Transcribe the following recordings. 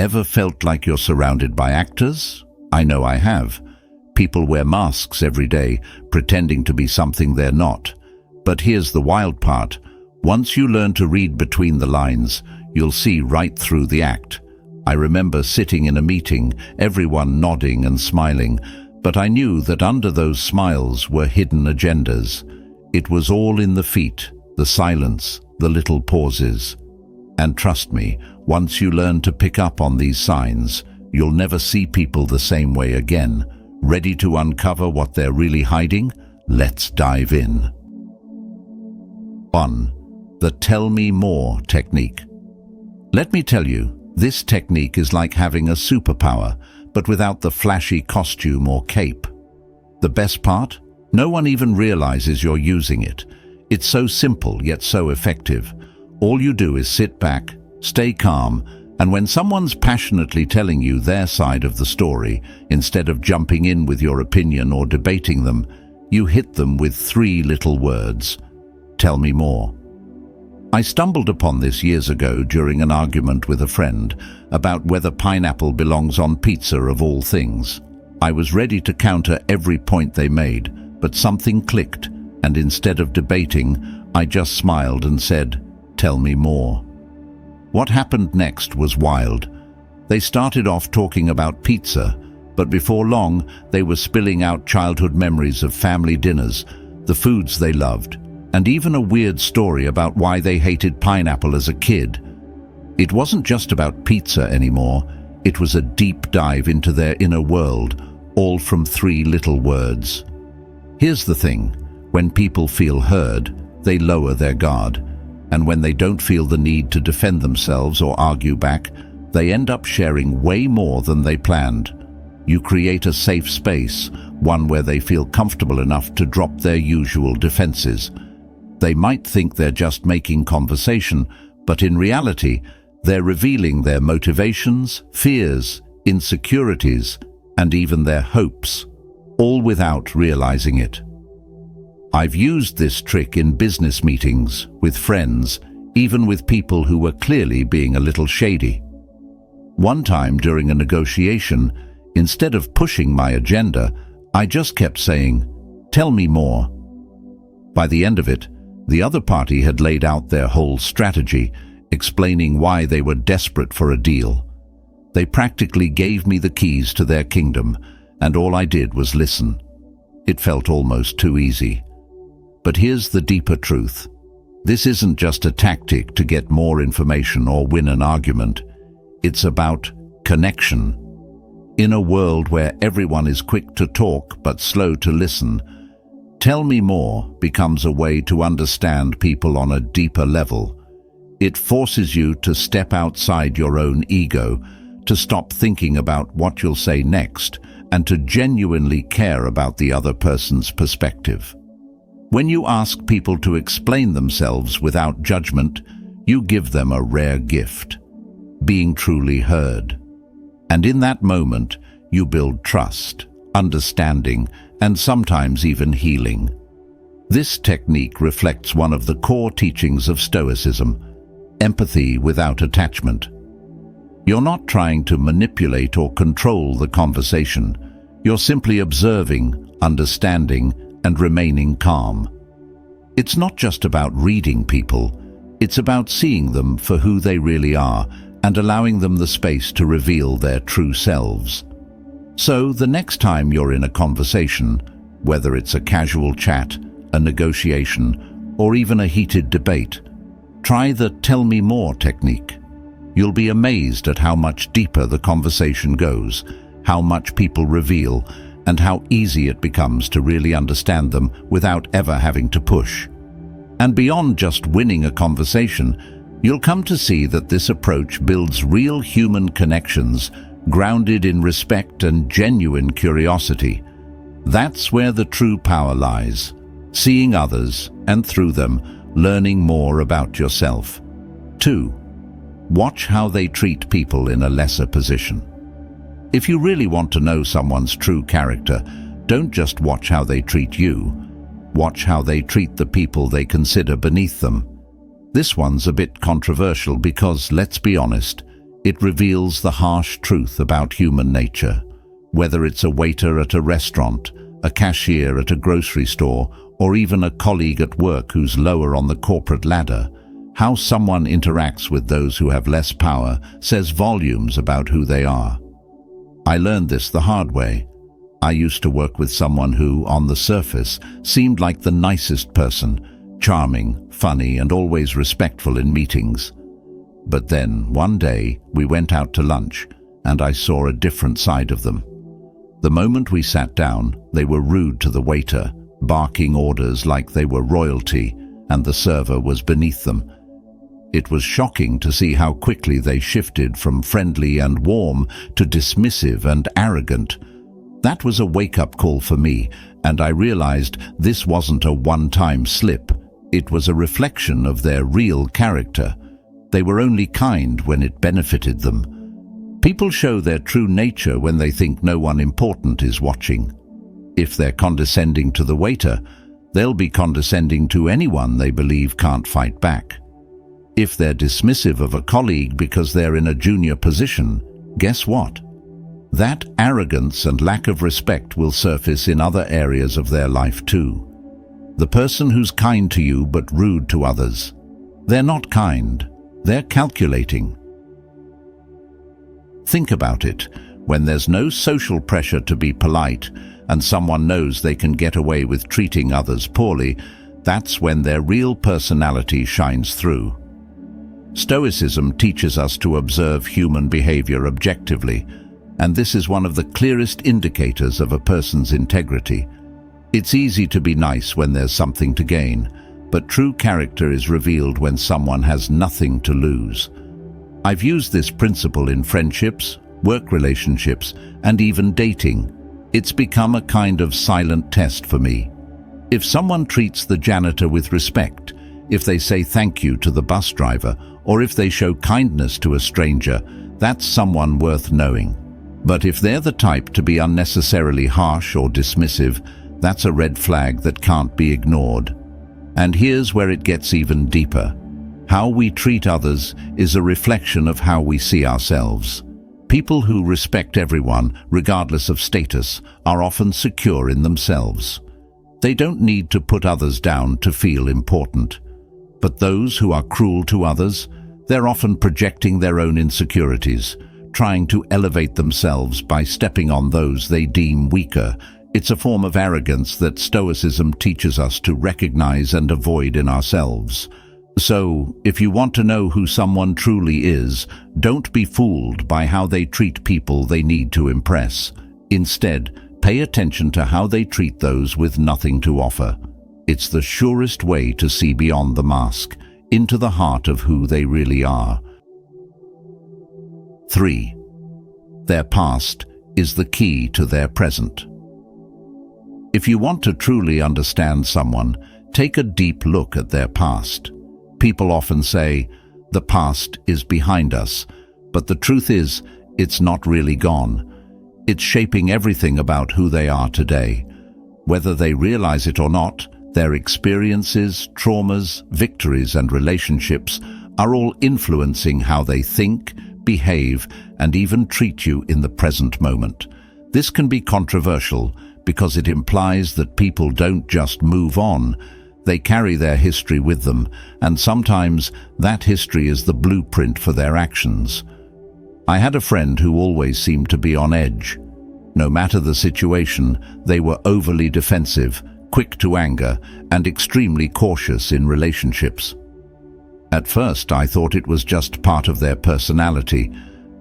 Ever felt like you're surrounded by actors? I know I have. People wear masks every day, pretending to be something they're not. But here's the wild part. Once you learn to read between the lines, you'll see right through the act. I remember sitting in a meeting, everyone nodding and smiling, but I knew that under those smiles were hidden agendas. It was all in the feet, the silence, the little pauses. And trust me, once you learn to pick up on these signs, you'll never see people the same way again. Ready to uncover what they're really hiding? Let's dive in. 1. The tell me more technique. Let me tell you, this technique is like having a superpower, but without the flashy costume or cape. The best part? No one even realizes you're using it. It's so simple yet so effective. All you do is sit back, stay calm, and when someone's passionately telling you their side of the story, instead of jumping in with your opinion or debating them, you hit them with 3 little words. Tell me more. I stumbled upon this years ago during an argument with a friend about whether pineapple belongs on pizza of all things. I was ready to counter every point they made, but something clicked, and instead of debating, I just smiled and said, "Tell me more." What happened next was wild. They started off talking about pizza, but before long, they were spilling out childhood memories of family dinners, the foods they loved, and even a weird story about why they hated pineapple as a kid. It wasn't just about pizza anymore, it was a deep dive into their inner world, all from 3 little words. Here's the thing, when people feel heard, they lower their guard, and when they don't feel the need to defend themselves or argue back, they end up sharing way more than they planned. You create a safe space, one where they feel comfortable enough to drop their usual defenses. They might think they're just making conversation, but in reality, they're revealing their motivations, fears, insecurities, and even their hopes, all without realizing it. I've used this trick in business meetings, with friends, even with people who were clearly being a little shady. One time during a negotiation, instead of pushing my agenda, I just kept saying, "Tell me more." By the end of it, the other party had laid out their whole strategy, explaining why they were desperate for a deal. They practically gave me the keys to their kingdom, and all I did was listen. It felt almost too easy. But here's the deeper truth. This isn't just a tactic to get more information or win an argument. It's about connection. In a world where everyone is quick to talk but slow to listen, tell me more becomes a way to understand people on a deeper level. It forces you to step outside your own ego, to stop thinking about what you'll say next, and to genuinely care about the other person's perspective. When you ask people to explain themselves without judgment, you give them a rare gift, being truly heard. And in that moment, you build trust, understanding, and sometimes even healing. This technique reflects one of the core teachings of Stoicism, empathy without attachment. You're not trying to manipulate or control the conversation. You're simply observing, understanding, and remaining calm. It's not just about reading people, it's about seeing them for who they really are and allowing them the space to reveal their true selves. So the next time you're in a conversation, whether it's a casual chat, a negotiation, or even a heated debate, try the "tell me more" technique. You'll be amazed at how much deeper the conversation goes, how much people reveal, and how easy it becomes to really understand them without ever having to push. And beyond just winning a conversation, you'll come to see that this approach builds real human connections grounded in respect and genuine curiosity. That's where the true power lies, seeing others, and through them, learning more about yourself. 2. Watch how they treat people in a lesser position. If you really want to know someone's true character, don't just watch how they treat you. Watch how they treat the people they consider beneath them. This one's a bit controversial because, let's be honest, It reveals the harsh truth about human nature. Whether it's a waiter at a restaurant, a cashier at a grocery store, or even a colleague at work who's lower on the corporate ladder, how someone interacts with those who have less power says volumes about who they are. I learned this the hard way. I used to work with someone who, on the surface, seemed like the nicest person, charming, funny, and always respectful in meetings. But then, one day, we went out to lunch, and I saw a different side of them. The moment we sat down, they were rude to the waiter, barking orders like they were royalty, and the server was beneath them. It was shocking to see how quickly they shifted from friendly and warm to dismissive and arrogant. That was a wake-up call for me, and I realized this wasn't a one-time slip. It was a reflection of their real character. They were only kind when it benefited them. People show their true nature when they think no one important is watching. If they're condescending to the waiter, they'll be condescending to anyone they believe can't fight back. If they're dismissive of a colleague because they're in a junior position, guess what? That arrogance and lack of respect will surface in other areas of their life too. The person who's kind to you but rude to others, they're not kind, they're calculating. Think about it. When there's no social pressure to be polite and someone knows they can get away with treating others poorly, that's when their real personality shines through. Stoicism teaches us to observe human behavior objectively, and this is one of the clearest indicators of a person's integrity. It's easy to be nice when there's something to gain, but true character is revealed when someone has nothing to lose. I've used this principle in friendships, work relationships, and even dating. It's become a kind of silent test for me. If someone treats the janitor with respect, if they say thank you to the bus driver, or if they show kindness to a stranger, that's someone worth knowing. But if they're the type to be unnecessarily harsh or dismissive, that's a red flag that can't be ignored. And here's where it gets even deeper. How we treat others is a reflection of how we see ourselves. People who respect everyone, regardless of status, are often secure in themselves. They don't need to put others down to feel important. But those who are cruel to others, they're often projecting their own insecurities, trying to elevate themselves by stepping on those they deem weaker. It's a form of arrogance that Stoicism teaches us to recognize and avoid in ourselves. So, if you want to know who someone truly is, don't be fooled by how they treat people they need to impress. Instead, pay attention to how they treat those with nothing to offer. It's the surest way to see beyond the mask, into the heart of who they really are. 3. Their past is the key to their present. If you want to truly understand someone, take a deep look at their past. People often say, the past is behind us, but the truth is, it's not really gone. It's shaping everything about who they are today. Whether they realize it or not, their experiences, traumas, victories, and relationships are all influencing how they think, behave, and even treat you in the present moment. This can be controversial because it implies that people don't just move on. They carry their history with them, and sometimes that history is the blueprint for their actions. I had a friend who always seemed to be on edge. No matter the situation, they were overly defensive, quick to anger, and extremely cautious in relationships. At first, I thought it was just part of their personality,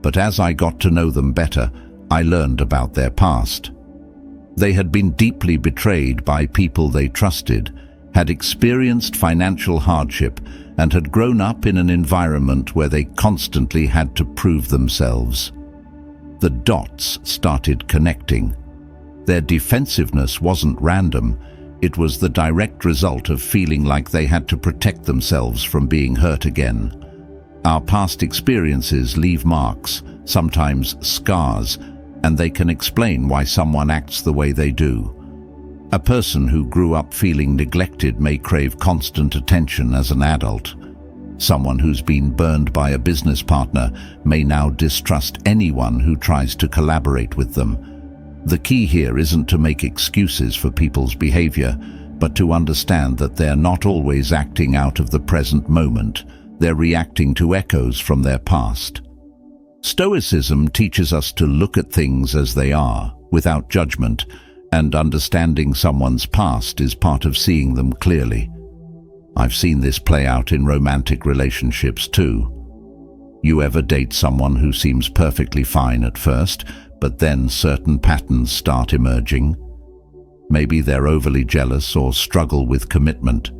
but as I got to know them better, I learned about their past. They had been deeply betrayed by people they trusted, had experienced financial hardship, and had grown up in an environment where they constantly had to prove themselves. The dots started connecting. Their defensiveness wasn't random. It was the direct result of feeling like they had to protect themselves from being hurt again. Our past experiences leave marks, sometimes scars, and they can explain why someone acts the way they do. A person who grew up feeling neglected may crave constant attention as an adult. Someone who's been burned by a business partner may now distrust anyone who tries to collaborate with them. The key here isn't to make excuses for people's behavior, but to understand that they're not always acting out of the present moment. They're reacting to echoes from their past. Stoicism teaches us to look at things as they are, without judgment, and understanding someone's past is part of seeing them clearly. I've seen this play out in romantic relationships too. You ever date someone who seems perfectly fine at first, but then certain patterns start emerging? Maybe they're overly jealous or struggle with commitment.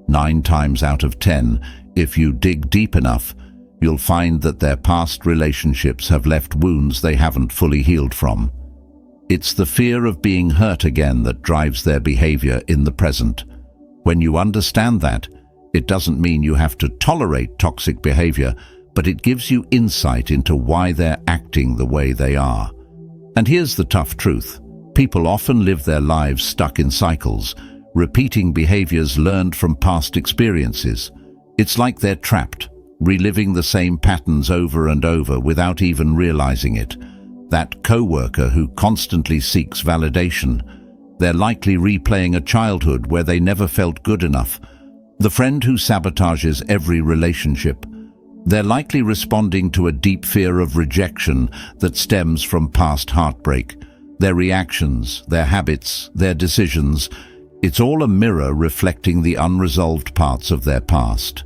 9 times out of 10, if you dig deep enough, you'll find that their past relationships have left wounds they haven't fully healed from. It's the fear of being hurt again that drives their behavior in the present. When you understand that, it doesn't mean you have to tolerate toxic behavior, but it gives you insight into why they're acting the way they are. And here's the tough truth. People often live their lives stuck in cycles, repeating behaviors learned from past experiences. It's like they're trapped, reliving the same patterns over and over without even realizing it. That coworker who constantly seeks validation, they're likely replaying a childhood where they never felt good enough. The friend who sabotages every relationship, they're likely responding to a deep fear of rejection that stems from past heartbreak. Their reactions, their habits, their decisions, it's all a mirror reflecting the unresolved parts of their past.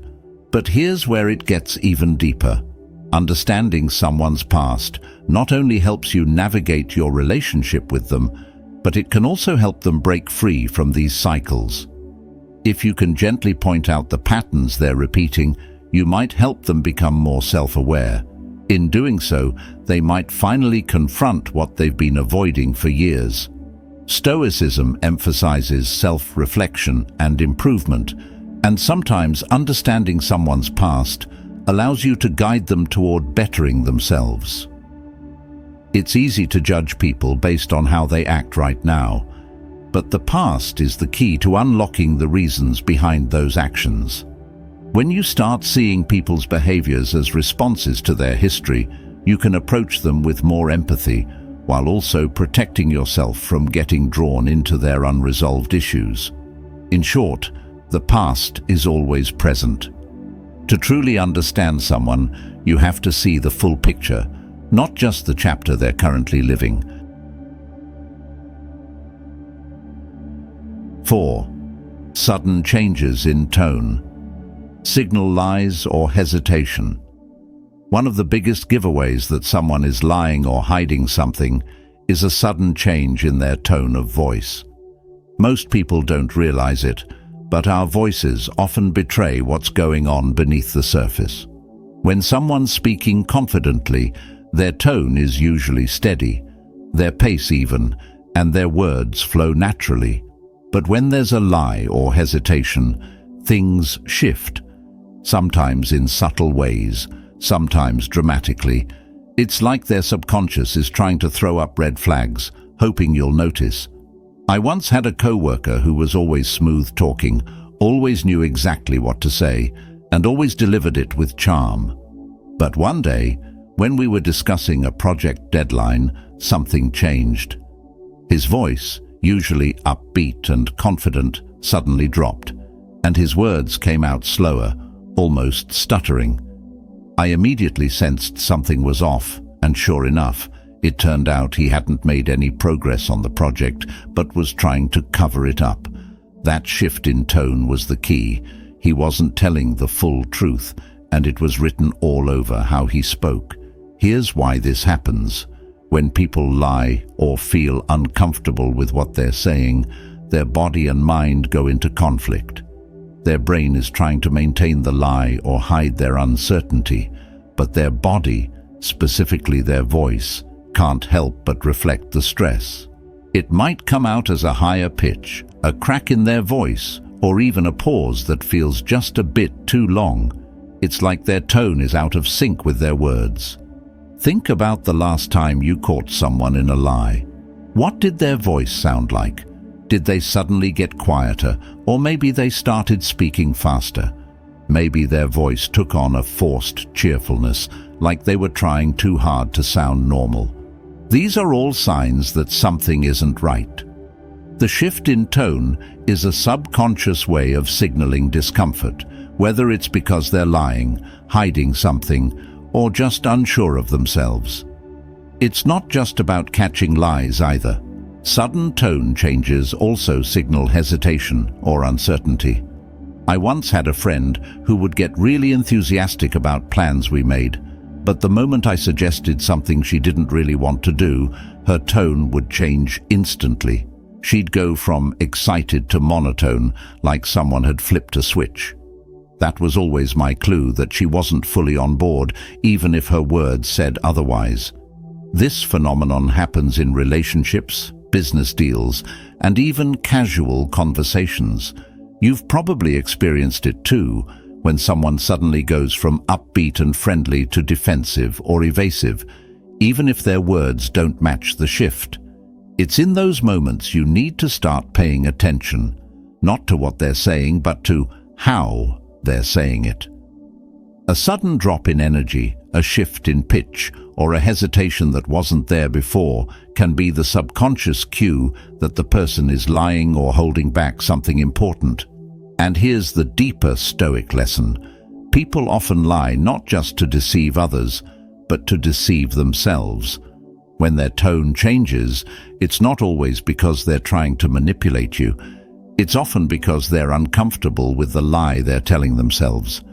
But here's where it gets even deeper. Understanding someone's past not only helps you navigate your relationship with them, but it can also help them break free from these cycles. If you can gently point out the patterns they're repeating, you might help them become more self-aware. In doing so, they might finally confront what they've been avoiding for years. Stoicism emphasizes self-reflection and improvement, and sometimes understanding someone's past allows you to guide them toward bettering themselves. It's easy to judge people based on how they act right now, but the past is the key to unlocking the reasons behind those actions. When you start seeing people's behaviors as responses to their history, you can approach them with more empathy, while also protecting yourself from getting drawn into their unresolved issues. In short, the past is always present. To truly understand someone, you have to see the full picture, not just the chapter they're currently living. 4. Sudden changes in tone. Signal lies or hesitation. One of the biggest giveaways that someone is lying or hiding something is a sudden change in their tone of voice. Most people don't realize it, but our voices often betray what's going on beneath the surface. When someone's speaking confidently, their tone is usually steady, their pace even, and their words flow naturally. But when there's a lie or hesitation, things shift, sometimes in subtle ways, sometimes dramatically. It's like their subconscious is trying to throw up red flags, hoping you'll notice. I once had a coworker who was always smooth talking, always knew exactly what to say, and always delivered it with charm. But one day, when we were discussing a project deadline, something changed. His voice, usually upbeat and confident, suddenly dropped, and his words came out slower, almost stuttering. I immediately sensed something was off, and sure enough, it turned out he hadn't made any progress on the project, but was trying to cover it up. That shift in tone was the key. He wasn't telling the full truth, and it was written all over how he spoke. Here's why this happens. When people lie or feel uncomfortable with what they're saying, their body and mind go into conflict. Their brain is trying to maintain the lie or hide their uncertainty, but their body, specifically their voice, can't help but reflect the stress. It might come out as a higher pitch, a crack in their voice, or even a pause that feels just a bit too long. It's like their tone is out of sync with their words. Think about the last time you caught someone in a lie. What did their voice sound like? Did they suddenly get quieter, or maybe they started speaking faster? Maybe their voice took on a forced cheerfulness, like they were trying too hard to sound normal. These are all signs that something isn't right. The shift in tone is a subconscious way of signaling discomfort, whether it's because they're lying, hiding something, or just unsure of themselves. It's not just about catching lies either. Sudden tone changes also signal hesitation or uncertainty. I once had a friend who would get really enthusiastic about plans we made, but the moment I suggested something she didn't really want to do, her tone would change instantly. She'd go from excited to monotone, like someone had flipped a switch. That was always my clue that she wasn't fully on board, even if her words said otherwise. This phenomenon happens in relationships, business deals, and even casual conversations. You've probably experienced it too, when someone suddenly goes from upbeat and friendly to defensive or evasive, even if their words don't match the shift. It's in those moments you need to start paying attention, not to what they're saying, but to how they're saying it. A sudden drop in energy, a shift in pitch, or a hesitation that wasn't there before can be the subconscious cue that the person is lying or holding back something important. And here's the deeper Stoic lesson. People often lie not just to deceive others, but to deceive themselves. When their tone changes, it's not always because they're trying to manipulate you. It's often because they're uncomfortable with the lie they're telling themselves.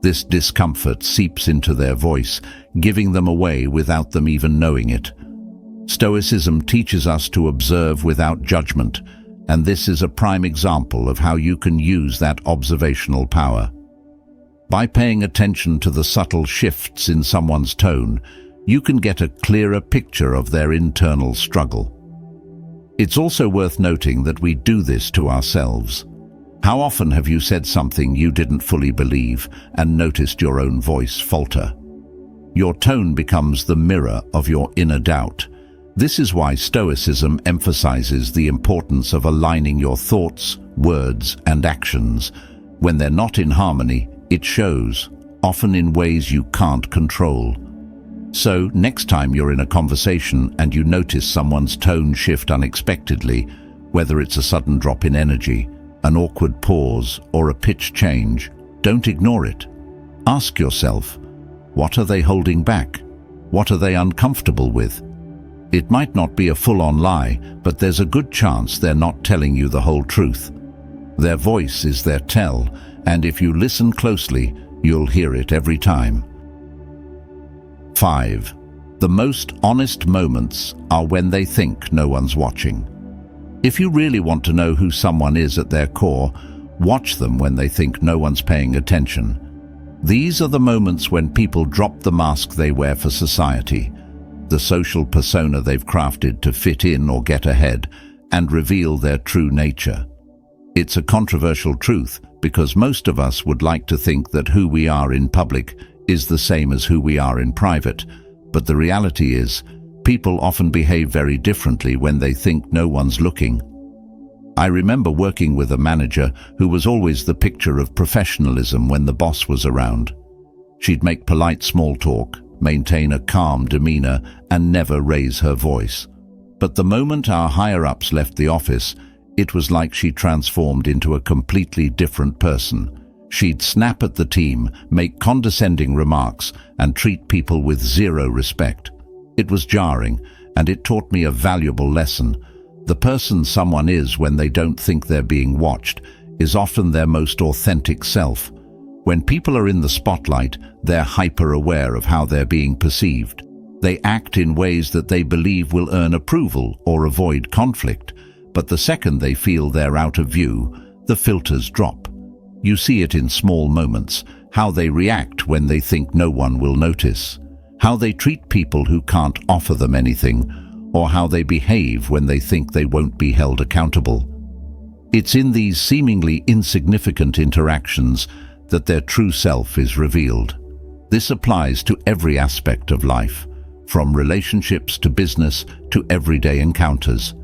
This discomfort seeps into their voice, giving them away without them even knowing it. Stoicism teaches us to observe without judgment, and this is a prime example of how you can use that observational power. By paying attention to the subtle shifts in someone's tone, you can get a clearer picture of their internal struggle. It's also worth noting that we do this to ourselves. How often have you said something you didn't fully believe and noticed your own voice falter? Your tone becomes the mirror of your inner doubt. This is why Stoicism emphasizes the importance of aligning your thoughts, words, and actions. When they're not in harmony, it shows, often in ways you can't control. So, next time you're in a conversation and you notice someone's tone shift unexpectedly, whether it's a sudden drop in energy, an awkward pause, or a pitch change, don't ignore it. Ask yourself, what are they holding back? What are they uncomfortable with? It might not be a full-on lie, but there's a good chance they're not telling you the whole truth. Their voice is their tell, and if you listen closely, you'll hear it every time. 5. The most honest moments are when they think no one's watching. If you really want to know who someone is at their core, watch them when they think no one's paying attention. These are the moments when people drop the mask they wear for society, the social persona they've crafted to fit in or get ahead, and reveal their true nature. It's a controversial truth because most of us would like to think that who we are in public is the same as who we are in private, but the reality is, people often behave very differently when they think no one's looking. I remember working with a manager who was always the picture of professionalism when the boss was around. She'd make polite small talk, maintain a calm demeanor, and never raise her voice. But the moment our higher-ups left the office, it was like she transformed into a completely different person. She'd snap at the team, make condescending remarks, and treat people with zero respect. It was jarring, and it taught me a valuable lesson. The person someone is when they don't think they're being watched is often their most authentic self. When people are in the spotlight, they're hyper-aware of how they're being perceived. They act in ways that they believe will earn approval or avoid conflict. But the second they feel they're out of view, the filters drop. You see it in small moments, how they react when they think no one will notice, how they treat people who can't offer them anything, or how they behave when they think they won't be held accountable. It's in these seemingly insignificant interactions that their true self is revealed. This applies to every aspect of life, from relationships to business to everyday encounters.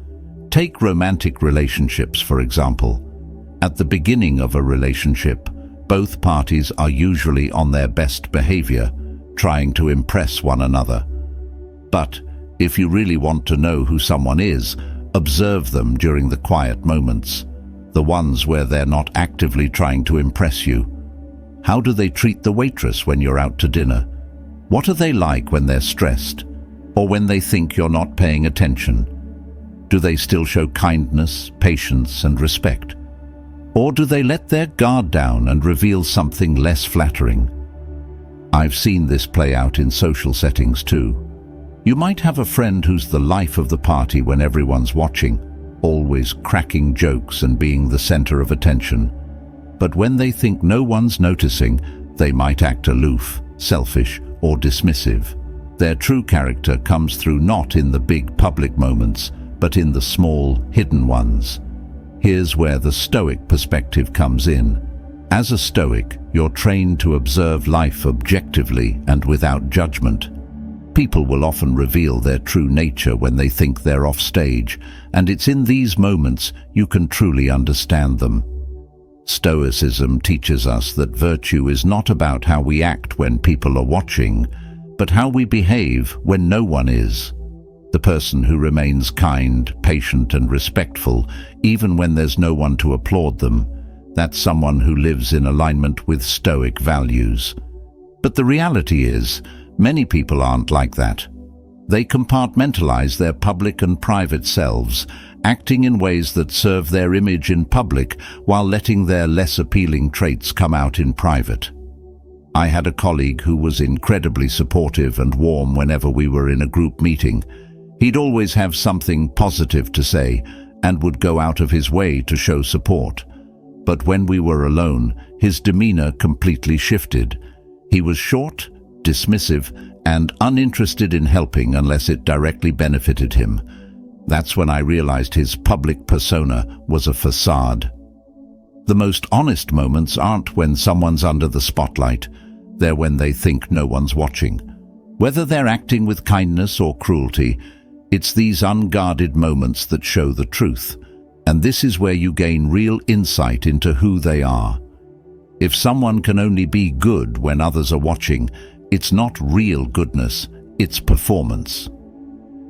Take romantic relationships, for example. At the beginning of a relationship, Both parties are usually on their best behavior, trying to impress one another. But if you really want to know who someone is, observe them during the quiet moments, the ones where they're not actively trying to impress you. How do they treat the waitress when you're out to dinner? What are they like when they're stressed, or when they think you're not paying attention? Do they still show kindness, patience, and respect? Or do they let their guard down and reveal something less flattering? I've seen this play out in social settings too. You might have a friend who's the life of the party when everyone's watching, always cracking jokes and being the center of attention. But when they think no one's noticing, they might act aloof, selfish, or dismissive. Their true character comes through not in the big public moments, but in the small, hidden ones. Here's where the Stoic perspective comes in. As a Stoic, you're trained to observe life objectively and without judgment. People will often reveal their true nature when they think they're off stage, and it's in these moments you can truly understand them. Stoicism teaches us that virtue is not about how we act when people are watching, but how we behave when no one is. The person who remains kind, patient, and respectful, even when there's no one to applaud them, that's someone who lives in alignment with Stoic values. But the reality is, many people aren't like that. They compartmentalize their public and private selves, acting in ways that serve their image in public while letting their less appealing traits come out in private. I had a colleague who was incredibly supportive and warm whenever we were in a group meeting. He'd always have something positive to say and would go out of his way to show support. But when we were alone, his demeanor completely shifted. He was short, dismissive, and uninterested in helping unless it directly benefited him. That's when I realized his public persona was a facade. The most honest moments aren't when someone's under the spotlight. They're when they think no one's watching. Whether they're acting with kindness or cruelty, it's these unguarded moments that show the truth. And this is where you gain real insight into who they are. If someone can only be good when others are watching, it's not real goodness, it's performance.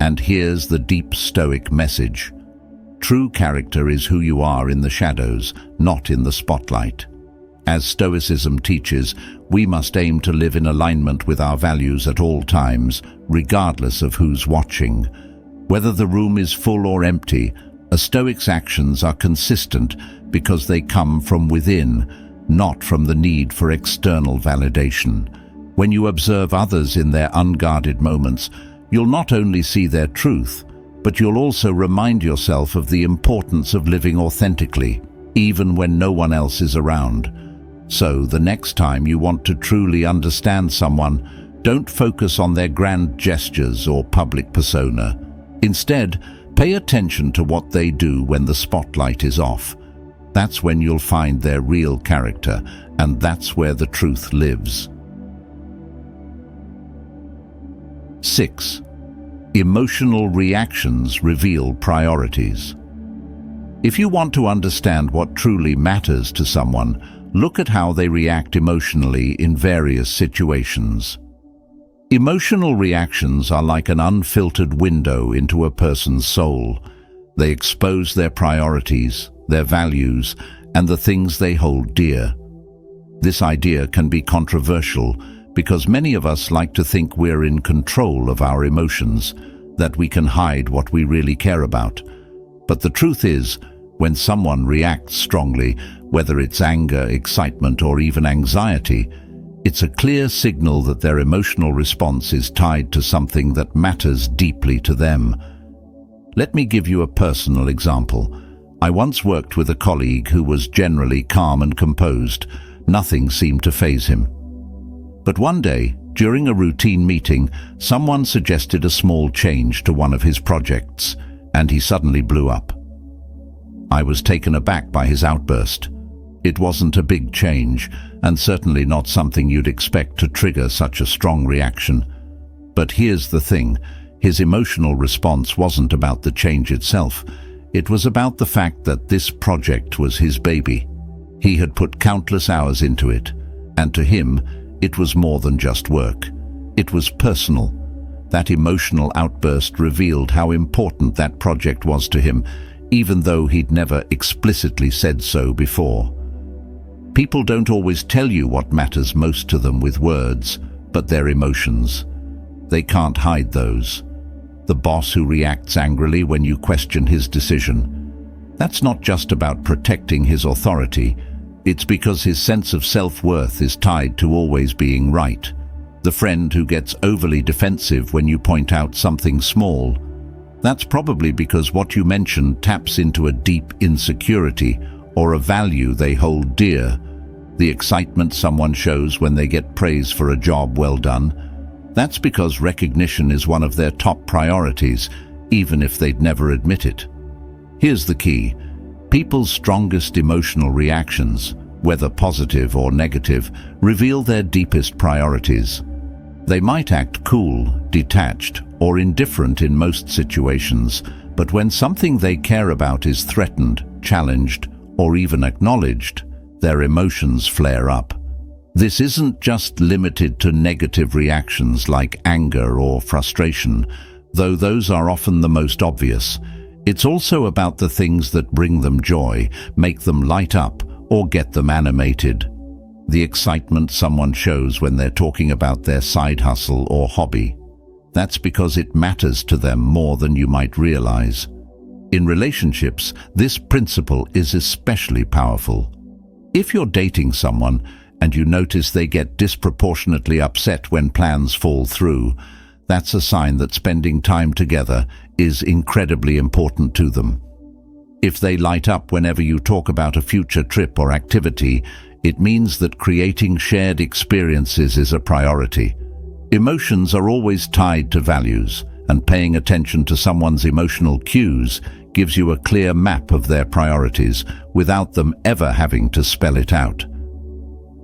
And here's the deep Stoic message. True character is who you are in the shadows, not in the spotlight. As Stoicism teaches, we must aim to live in alignment with our values at all times, regardless of who's watching. Whether the room is full or empty, a Stoic's actions are consistent because they come from within, not from the need for external validation. When you observe others in their unguarded moments, you'll not only see their truth, but you'll also remind yourself of the importance of living authentically, even when no one else is around. So, the next time you want to truly understand someone, don't focus on their grand gestures or public persona. Instead, pay attention to what they do when the spotlight is off. That's when you'll find their real character, and that's where the truth lives. 6. Emotional reactions reveal priorities. If you want to understand what truly matters to someone, look at how they react emotionally in various situations. Emotional reactions are like an unfiltered window into a person's soul. They expose their priorities, their values, and the things they hold dear. This idea can be controversial because many of us like to think we're in control of our emotions, that we can hide what we really care about. But the truth is, when someone reacts strongly, whether it's anger, excitement, or even anxiety, it's a clear signal that their emotional response is tied to something that matters deeply to them. Let me give you a personal example. I once worked with a colleague who was generally calm and composed. Nothing seemed to faze him. But one day, during a routine meeting, someone suggested a small change to one of his projects, and he suddenly blew up. I was taken aback by his outburst. It wasn't a big change, and certainly not something you'd expect to trigger such a strong reaction. But here's the thing, his emotional response wasn't about the change itself. It was about the fact that this project was his baby. He had put countless hours into it, and to him, it was more than just work. It was personal. That emotional outburst revealed how important that project was to him, even though he'd never explicitly said so before. People don't always tell you what matters most to them with words, but their emotions. They can't hide those. The boss who reacts angrily when you question his decision. That's not just about protecting his authority. It's because his sense of self-worth is tied to always being right. The friend who gets overly defensive when you point out something small. That's probably because what you mentioned taps into a deep insecurity or a value they hold dear. The excitement someone shows when they get praise for a job well done. That's because recognition is one of their top priorities, even if they'd never admit it. Here's the key. People's strongest emotional reactions, whether positive or negative, reveal their deepest priorities. They might act cool, detached, or indifferent in most situations, but when something they care about is threatened, challenged, or even acknowledged, their emotions flare up. This isn't just limited to negative reactions like anger or frustration, though those are often the most obvious. It's also about the things that bring them joy, make them light up, or get them animated. The excitement someone shows when they're talking about their side hustle or hobby. That's because it matters to them more than you might realize. In relationships, this principle is especially powerful. If you're dating someone and you notice they get disproportionately upset when plans fall through, that's a sign that spending time together is incredibly important to them. If they light up whenever you talk about a future trip or activity, it means that creating shared experiences is a priority. Emotions are always tied to values, and paying attention to someone's emotional cues gives you a clear map of their priorities without them ever having to spell it out.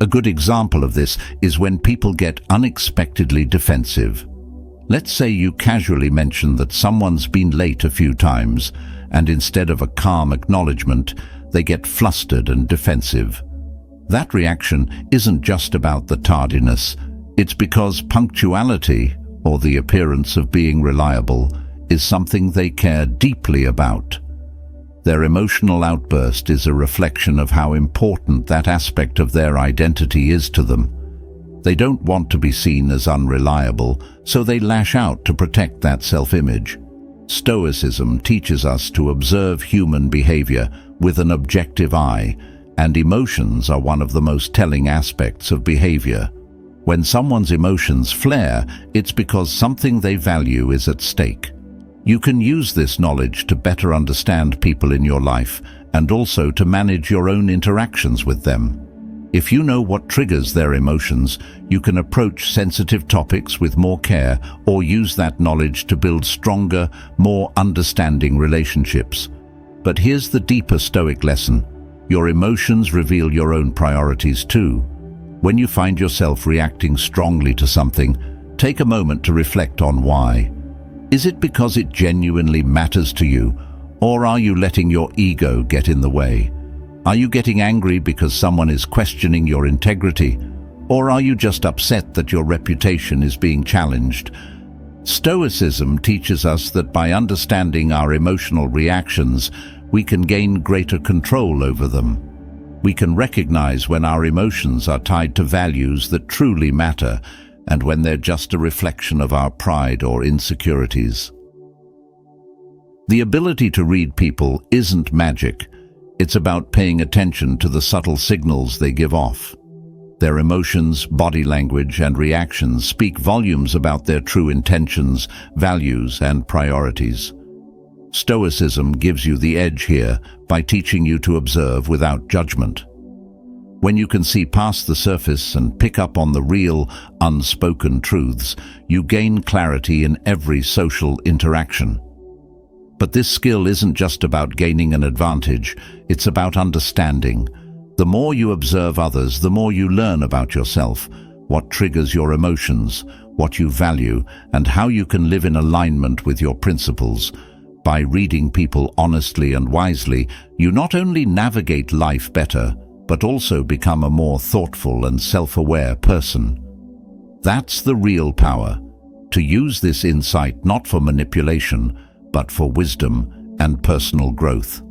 A good example of this is when people get unexpectedly defensive. Let's say you casually mention that someone's been late a few times, and instead of a calm acknowledgement, they get flustered and defensive. That reaction isn't just about the tardiness. It's because punctuality, or the appearance of being reliable, is something they care deeply about. Their emotional outburst is a reflection of how important that aspect of their identity is to them. They don't want to be seen as unreliable, so they lash out to protect that self-image. Stoicism teaches us to observe human behavior with an objective eye, and emotions are one of the most telling aspects of behavior. When someone's emotions flare, it's because something they value is at stake. You can use this knowledge to better understand people in your life and also to manage your own interactions with them. If you know what triggers their emotions, you can approach sensitive topics with more care or use that knowledge to build stronger, more understanding relationships. But here's the deeper Stoic lesson. Your emotions reveal your own priorities too. When you find yourself reacting strongly to something, take a moment to reflect on why. Is it because it genuinely matters to you, or are you letting your ego get in the way? Are you getting angry because someone is questioning your integrity, or are you just upset that your reputation is being challenged? Stoicism teaches us that by understanding our emotional reactions, we can gain greater control over them. We can recognize when our emotions are tied to values that truly matter, and when they're just a reflection of our pride or insecurities. The ability to read people isn't magic. It's about paying attention to the subtle signals they give off. Their emotions, body language, and reactions speak volumes about their true intentions, values, and priorities. Stoicism gives you the edge here by teaching you to observe without judgment. When you can see past the surface and pick up on the real, unspoken truths, you gain clarity in every social interaction. But this skill isn't just about gaining an advantage, it's about understanding. The more you observe others, the more you learn about yourself, what triggers your emotions, what you value, and how you can live in alignment with your principles. By reading people honestly and wisely, you not only navigate life better, but also become a more thoughtful and self-aware person. That's the real power, to use this insight not for manipulation, but for wisdom and personal growth.